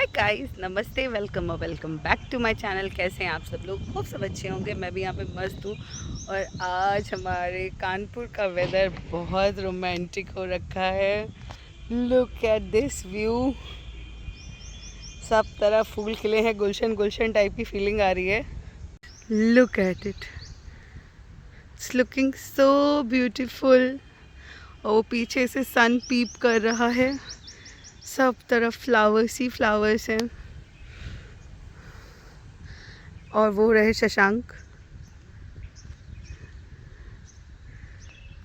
हाय guys, नमस्ते, welcome back to my channel. कैसे हैं आप सब लोग? खूब सब अच्छे होंगे। मैं भी यहाँ पे मस्त हूँ। और आज हमारे कानपुर का वेदर बहुत रोमांटिक हो रखा है। Look at this view. सब तरफ फूल खिले हैं, गुलशन गुलशन टाइप की फीलिंग आ रही है। Look at it, it's looking so beautiful. और वो पीछे से सन पीप कर रहा है। सब तरफ फ्लावर्स ही फ्लावर्स हैं। और वो रहे शशांक,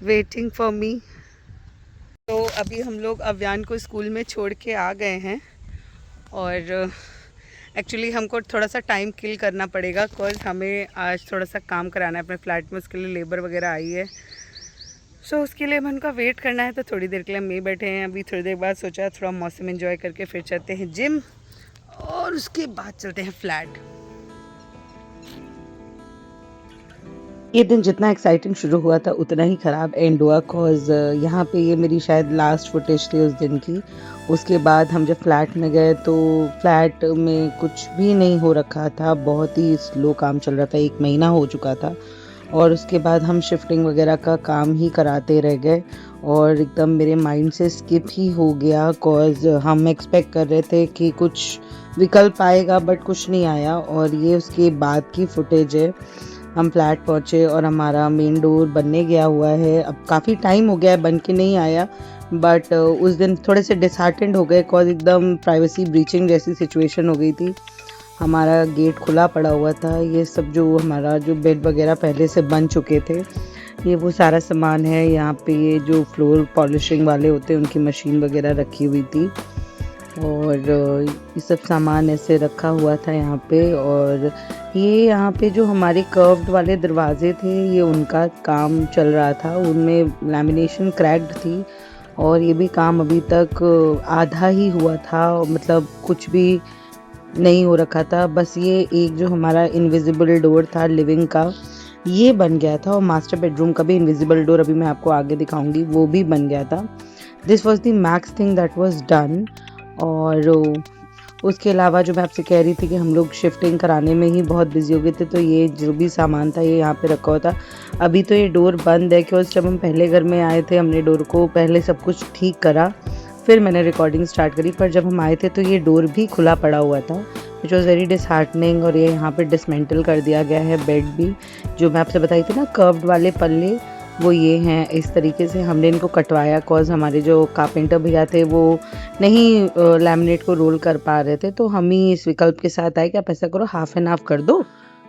वेटिंग फॉर मी। तो अभी हम लोग अव्यान को स्कूल में छोड़ के आ गए हैं। और एक्चुअली हमको थोड़ा सा टाइम किल करना पड़ेगा, बिकॉज हमें आज थोड़ा सा काम कराना है अपने फ्लैट में। उसके लिए लेबर वगैरह आई है। सो उसके लिए हमें उनका वेट करना है। तो थोड़ी देर के लिए हम यहीं बैठे हैं। अभी थोड़ी देर बाद सोचा थोड़ा मौसम एंजॉय करके फिर चलते हैं जिम, और उसके बाद चलते हैं फ्लैट। ये दिन जितना एक्साइटिंग शुरू हुआ था उतना ही ख़राब एंड हुआ, कॉज यहाँ पे ये मेरी शायद लास्ट फुटेज थी उस दिन की। उसके बाद हम जब फ्लैट में गए तो फ्लैट में कुछ भी नहीं हो रखा था, बहुत ही स्लो काम चल रहा था, 1 महीना हो चुका था। और उसके बाद हम शिफ्टिंग वगैरह का काम ही कराते रह गए और एकदम मेरे माइंड से स्किप ही हो गया, कॉज हम एक्सपेक्ट कर रहे थे कि कुछ विकल्प आएगा बट कुछ नहीं आया। और ये उसके बाद की फुटेज है। हम फ्लैट पहुँचे और हमारा मेन डोर बनने गया हुआ है। अब काफ़ी टाइम हो गया है, बन के नहीं आया। बट उस दिन थोड़े से डिसहार्टेंड हो गए, कॉज एकदम प्राइवेसी ब्रीचिंग जैसी सिचुएशन हो गई थी। हमारा गेट खुला पड़ा हुआ था। ये सब जो हमारा जो बेड वगैरह पहले से बन चुके थे, ये वो सारा सामान है। यहाँ पे ये जो फ्लोर पॉलिशिंग वाले होते हैं उनकी मशीन वगैरह रखी हुई थी। और ये सब सामान ऐसे रखा हुआ था यहाँ पे। और ये यहाँ पे जो हमारे कर्व्ड वाले दरवाजे थे, ये उनका काम चल रहा था। उनमें लैमिनेशन क्रैक्ड थी और ये भी काम अभी तक आधा ही हुआ था, मतलब कुछ भी नहीं हो रखा था। बस ये एक जो हमारा इनविजिबल डोर था लिविंग का, ये बन गया था। और मास्टर बेडरूम का भी इनविजिबल डोर अभी मैं आपको आगे दिखाऊंगी, वो भी बन गया था। This was the max thing that was done. और उसके अलावा जो मैं आपसे कह रही थी कि हम लोग शिफ्टिंग कराने में ही बहुत बिजी हो गए थे, तो ये जो भी सामान था ये यहाँ पे रखा हुआ था। अभी तो ये डोर बंद है, क्योंकि जब हम पहले घर में आए थे हमने डोर को पहले सब कुछ ठीक करा, फिर मैंने रिकॉर्डिंग स्टार्ट करी। पर जब हम आए थे तो ये डोर भी खुला पड़ा हुआ था, विच वॉज़ वेरी डिसहार्टनिंग। और ये यहाँ पे डिसमेंटल कर दिया गया है। बेड भी जो मैं आपसे बताई थी ना, कर्व्ड वाले पल्ले, वो ये हैं। इस तरीके से हमने इनको कटवाया, कॉज हमारे जो कारपेंटर भैया थे वो नहीं लैमिनेट को रोल कर पा रहे थे। तो हम ही इस विकल्प के साथ आए कि आप ऐसा करो, हाफ एंड हाफ कर दो,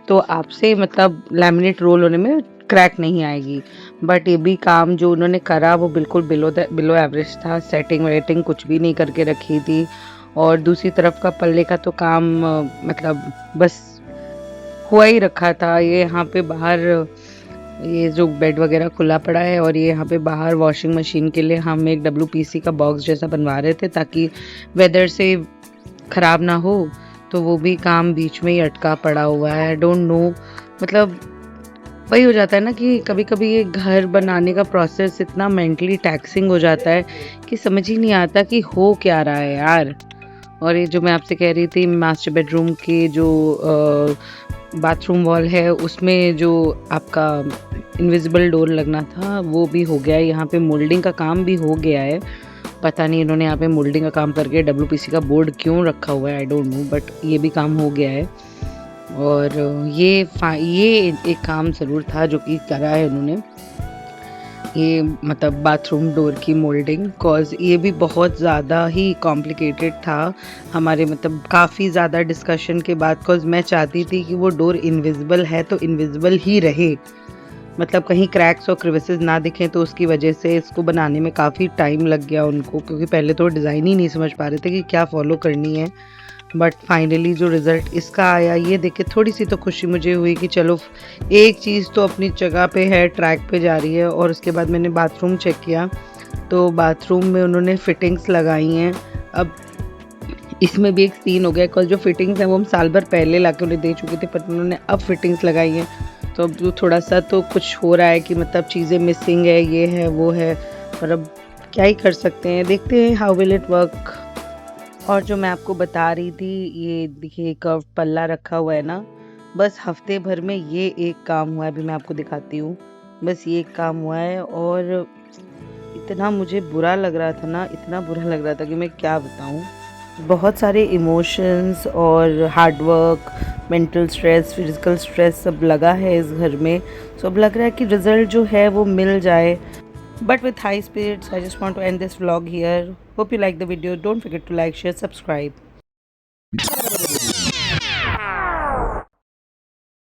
तो आपसे मतलब लैमिनेट रोल होने में क्रैक नहीं आएगी। बट ये भी काम जो उन्होंने करा वो बिल्कुल बिलो एवरेज था। सेटिंग वेटिंग कुछ भी नहीं करके रखी थी। और दूसरी तरफ का पल्ले का तो काम मतलब बस हुआ ही रखा था। ये यहाँ पे बाहर ये जो बेड वगैरह खुला पड़ा है, और ये यहाँ पे बाहर वॉशिंग मशीन के लिए हम एक WPC का बॉक्स जैसा बनवा रहे थे ताकि वेदर से ख़राब ना हो। तो वो भी काम बीच में ही अटका पड़ा हुआ है। डोंट नो, मतलब वही हो जाता है ना कि कभी कभी ये घर बनाने का प्रोसेस इतना मेंटली टैक्सिंग हो जाता है कि समझ ही नहीं आता कि हो क्या रहा है यार। और ये जो मैं आपसे कह रही थी, मास्टर बेडरूम के जो बाथरूम वॉल है उसमें जो आपका इनविजिबल डोर लगना था वो भी हो गया है। यहाँ पे मोल्डिंग का काम भी हो गया है। पता नहीं इन्होंने यहाँ पे मोल्डिंग का काम करके WPC का बोर्ड क्यों रखा हुआ है, आई डोंट नो, बट ये भी काम हो गया है। और ये एक काम ज़रूर था जो कि करा है उन्होंने, ये मतलब बाथरूम डोर की मोल्डिंग, कॉज ये भी बहुत ज़्यादा ही कॉम्प्लिकेटेड था हमारे, मतलब काफ़ी ज़्यादा डिस्कशन के बाद। कॉज मैं चाहती थी कि वो डोर इनविजिबल है तो इनविजिबल ही रहे, मतलब कहीं क्रैक्स और क्रिविसेस ना दिखें। तो उसकी वजह से इसको बनाने में काफ़ी टाइम लग गया उनको, क्योंकि पहले तो डिज़ाइन ही नहीं समझ पा रहे थे कि क्या फॉलो करनी है। बट फाइनली जो रिज़ल्ट इसका आया, ये देख के थोड़ी सी तो खुशी मुझे हुई कि चलो एक चीज़ तो अपनी जगह पे है, ट्रैक पे जा रही है। और उसके बाद मैंने बाथरूम चेक किया, तो बाथरूम में उन्होंने फिटिंग्स लगाई हैं। अब इसमें भी एक सीन हो गया, बिकॉज जो फिटिंग्स हैं वो हम साल भर पहले ला के उन्हें दे चुके थे, पर उन्होंने अब फिटिंग्स लगाई हैं। तो अब जो थोड़ा सा तो कुछ हो रहा है कि मतलब चीज़ें मिसिंग है, ये है वो है, पर अब क्या ही कर सकते हैं। देखते हैं हाउ विल इट वर्क। और जो मैं आपको बता रही थी, ये देखिए कर्व पल्ला रखा हुआ है ना, बस हफ्ते भर में ये एक काम हुआ है। अभी मैं आपको दिखाती हूँ, बस ये एक काम हुआ है और इतना मुझे बुरा लग रहा था ना, इतना बुरा लग रहा था कि मैं क्या बताऊँ। बहुत सारे इमोशंस और hard work, mental stress, physical stress सब लगा है इस घर में। सो अब लग रहा है कि रिजल्ट जो है वो मिल जाए। But with high spirits, I just want to end this vlog here. Hope you like the video. Don't forget to like, share, subscribe.